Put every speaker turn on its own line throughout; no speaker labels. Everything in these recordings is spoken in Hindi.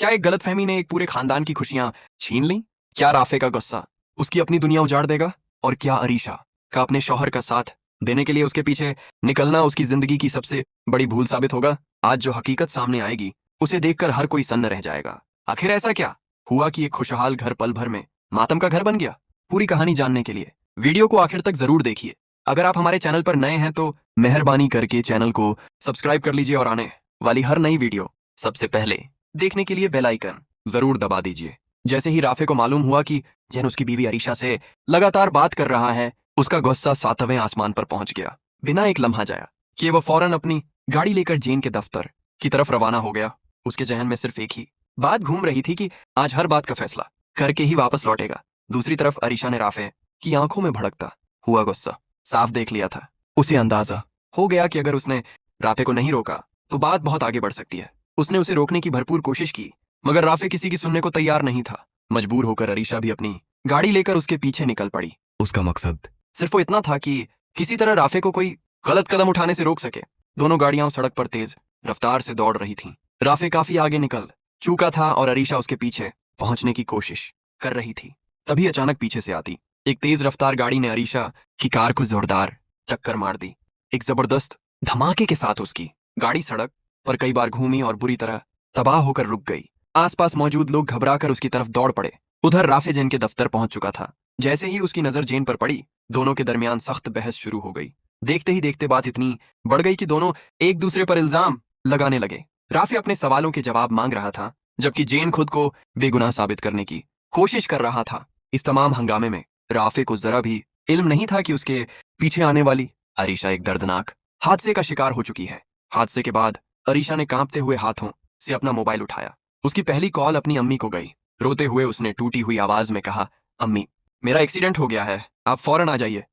क्या एक गलतफहमी ने एक पूरे खानदान की खुशियां छीन ली? क्या राफे का गुस्सा उसकी अपनी दुनिया उजाड़ देगा? और क्या अरीशा का अपने शौहर का साथ देने के लिए उसके पीछे निकलना उसकी जिंदगी की सबसे बड़ी भूल साबित होगा? आज जो हकीकत सामने आएगी उसे देखकर हर कोई सन्न रह जाएगा। आखिर ऐसा क्या हुआ कि एक खुशहाल घर पल भर में मातम का घर बन गया? पूरी कहानी जानने के लिए वीडियो को आखिर तक जरूर देखिए। अगर आप हमारे चैनल पर नए हैं तो मेहरबानी करके चैनल को सब्सक्राइब कर लीजिए और आने वाली हर नई वीडियो सबसे पहले देखने के लिए बेल आइकन जरूर दबा दीजिए। जैसे ही राफे को मालूम हुआ कि जैन उसकी बीवी अरीशा से लगातार बात कर रहा है, उसका गुस्सा सातवें आसमान पर पहुंच गया। बिना एक लम्हा जाया कि वह फौरन अपनी गाड़ी लेकर जेन के दफ्तर की तरफ रवाना हो गया। उसके जहन में सिर्फ एक ही बात घूम रही थी कि आज हर बात का फैसला करके ही वापस लौटेगा। दूसरी तरफ अरीशा ने राफे की आंखों में भड़कता हुआ गुस्सा साफ देख लिया था। उसे अंदाजा हो गया कि अगर उसने राफे को नहीं रोका तो बात बहुत आगे बढ़ सकती है। उसने उसे रोकने की भरपूर कोशिश की, मगर राफे किसी की सुनने को तैयार नहीं था। मजबूर होकर अरीशा भी अपनी गाड़ी लेकर उसके पीछे निकल पड़ी। उसका मकसद सिर्फ वो इतना था कि किसी तरह राफे को कोई गलत कदम उठाने से रोक सके। दोनों गाड़ियां सड़क पर तेज रफ्तार से दौड़ रही थीं। राफे काफी आगे निकल चुका था और अरीशा उसके पीछे पहुंचने की कोशिश कर रही थी। तभी अचानक पीछे से आती एक तेज रफ्तार गाड़ी ने अरीशा की कार को जोरदार टक्कर मार दी। एक जबरदस्त धमाके के साथ उसकी गाड़ी सड़क पर कई बार घूमी और बुरी तरह तबाह होकर रुक गई। आसपास मौजूद लोग घबराकर उसकी तरफ दौड़ पड़े। उधर राफे जेन के दफ्तर पहुंच चुका था। जैसे ही उसकी नजर जेन पर पड़ी, दोनों के दरमियान सख्त बहस शुरू हो गई। देखते ही देखते बात इतनी बढ़ गई कि दोनों एक दूसरे पर इल्जाम लगाने लगे। राफे अपने सवालों के जवाब मांग रहा था, जबकि जेन खुद को बेगुनाह साबित करने की कोशिश कर रहा था। इस तमाम हंगामे में राफे को जरा भी इल्म नहीं था कि उसके पीछे आने वाली अरीशा एक दर्दनाक हादसे का शिकार हो चुकी है। हादसे के बाद अरीशा ने कांपते हुए हाथों से अपना मोबाइल उठाया। उसकी पहली कॉल अपनी अम्मी को गई। रोते हुए उसने टूटी हुई आवाज में कहा, अम्मी, मेरा एक्सीडेंट हो गया है, आप फौरन आ जाइए।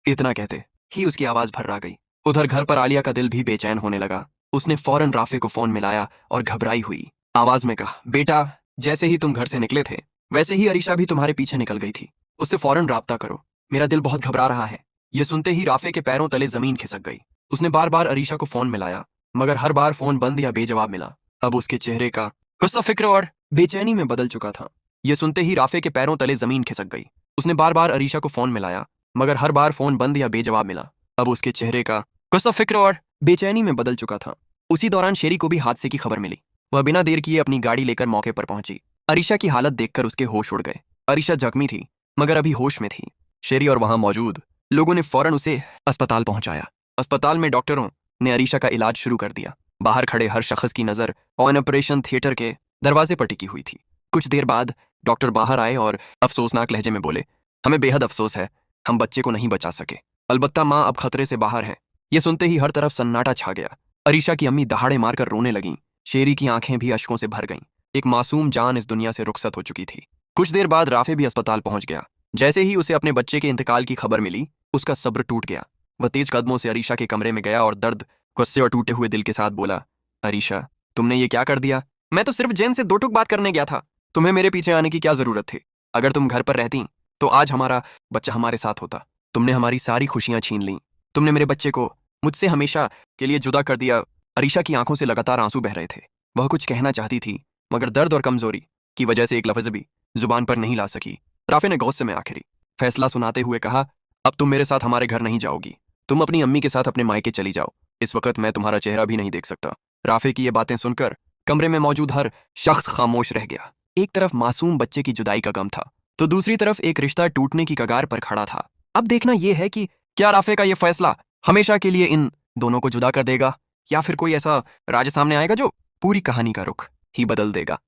इतना कहते ही उसकी आवाज भर्रा गई। उधर घर पर आलिया का दिल भी बेचैन होने लगा। उसने फौरन राफे को फोन मिलाया और घबराई हुई आवाज में कहा, बेटा, जैसे ही तुम घर से निकले थे वैसे ही अरीशा भी तुम्हारे पीछे निकल गई थी। उससे फौरन राब्ता करो, मेरा दिल बहुत घबरा रहा है। यह सुनते ही राफे के पैरों तले जमीन खिसक गई। उसने बार बार अरीशा को फोन मिलाया, मगर हर बार फोन बंद या बेजवाब मिला। अब उसके चेहरे का गुस्सा फिक्र और बेचैनी में बदल चुका था। यह सुनते ही राफे के पैरों तले जमीन खिसक गई। उसने बार बार अरीशा को फोन मिलाया, मगर हर बार फोन बंद या बेजवाब मिला। अब उसके चेहरे का गुस्सा फिक्र और बेचैनी में बदल चुका था। उसी दौरान शेरी को भी हादसे की खबर मिली। वह बिना देर किए अपनी गाड़ी लेकर मौके पर पहुंची। अरीशा की हालत देखकर उसके होश उड़ गए। अरीशा जख्मी थी, मगर अभी होश में थी। शेरी और वहां मौजूद लोगों ने फौरन उसे अस्पताल पहुंचाया। अस्पताल में डॉक्टरों ने अरीशा का इलाज शुरू कर दिया। बाहर खड़े हर शख्स की नजर ऑपरेशन थिएटर के दरवाजे पर टिकी हुई थी। कुछ देर बाद डॉक्टर बाहर आए और अफसोसनाक लहजे में बोले, हमें बेहद अफसोस है, हम बच्चे को नहीं बचा सके। अलबत्ता माँ अब खतरे से बाहर है। ये सुनते ही हर तरफ सन्नाटा छा गया। अरीशा की अम्मी दहाड़े मारकर रोने लगीं। शेरी की आंखें भी अश्कों से भर गईं। एक मासूम जान इस दुनिया से रुखसत हो चुकी थी। कुछ देर बाद राफे भी अस्पताल पहुंच गया। जैसे ही उसे अपने बच्चे के इंतकाल की खबर मिली, उसका सब्र टूट गया। वह तेज कदमों से अरीशा के कमरे में गया और दर्द, गुस्से और टूटे हुए दिल के साथ बोला, अरीशा, तुमने ये क्या कर दिया? मैं तो सिर्फ जेन से दो टूक बात करने गया था। तुम्हें मेरे पीछे आने की क्या जरूरत थी? अगर तुम घर पर रहती तो आज हमारा बच्चा हमारे साथ होता। तुमने हमारी सारी खुशियां छीन ली। तुमने मेरे बच्चे को मुझसे हमेशा के लिए जुदा कर दिया। अरीशा की आंखों से लगातार आंसू बह रहे थे। वह कुछ कहना चाहती थी, मगर दर्द और कमजोरी की वजह से एक लफ्ज भी जुबान पर नहीं ला सकी। राफे ने गुस्से में आखिरी फैसला सुनाते हुए कहा, अब तुम मेरे साथ हमारे घर नहीं जाओगी। तुम अपनी अम्मी के साथ अपने मायके चली जाओ। इस वक्त मैं तुम्हारा चेहरा भी नहीं देख सकता। राफे की ये बातें सुनकर कमरे में मौजूद हर शख्स खामोश रह गया। एक तरफ मासूम बच्चे की जुदाई का गम था, तो दूसरी तरफ एक रिश्ता टूटने की कगार पर खड़ा था। अब देखना यह है कि क्या राफे का यह फैसला हमेशा के लिए इन दोनों को जुदा कर देगा, या फिर कोई ऐसा राज सामने आएगा जो पूरी कहानी का रुख ही बदल देगा।